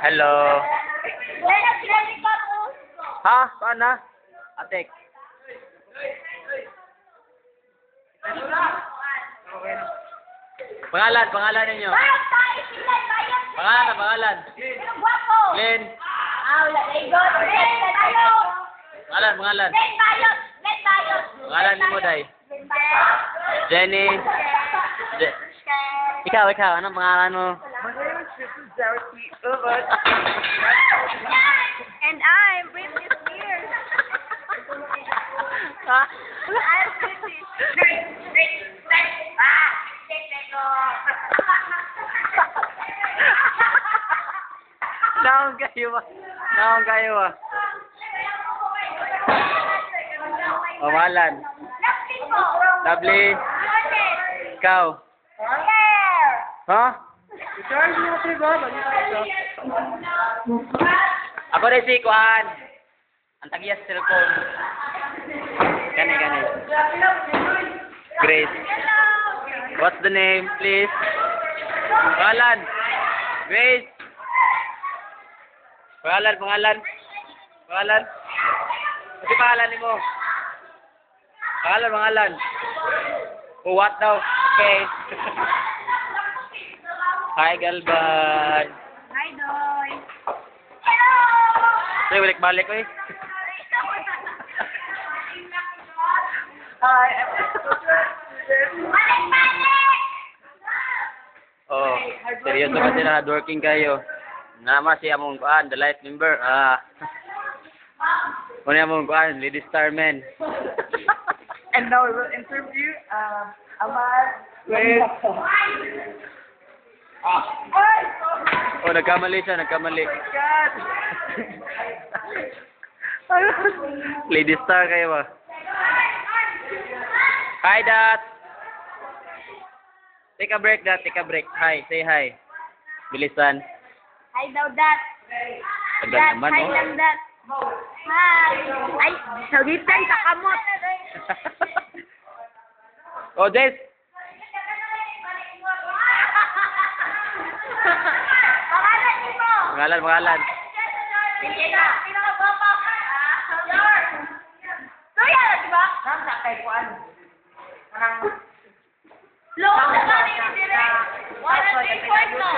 Hello. Ha? Saan na? Atek. Pangalan ninyo. Pangalan. Glenn. Pangalan. Pangalan ni mo, Day. Jenny. Ikaw, anong pangalan mo? And I'm Britney Spears. Ha? I'm Britney. Naon kayo ah. Pangalan. Lovely. Ikaw. Ha? Ako rin si Kuan. Ang tagiyas cellphone. Gani. Grace. What's the name, please? Pangalan. Grace. Pangalan. Ano pangalan ni mo? Pangalan. What daw? Okay. Hi, Galban. Hi, Doy. Say, balik ko eh. Hi, Oh, seryoso kasi na hardworking kayo. Nama si among kuan, the light member. Kung among kuan, Lady Starman. And now we will interview Amar with Oh, nagkamali siya. God. Lady Star kayo ba? Hi, Dad. Take a break. Hi, say hi. Bilisan. Hi daw, Dat. Tagal naman, Hi oh. lang, Dat. Hi. Ay, sagitan sa kamot. Oh, Jess. Pangalan mo. Pangalan. Kuya, di ba? Nasa kay Juan. Anang Low sa kanina dire. 1 3 4 no.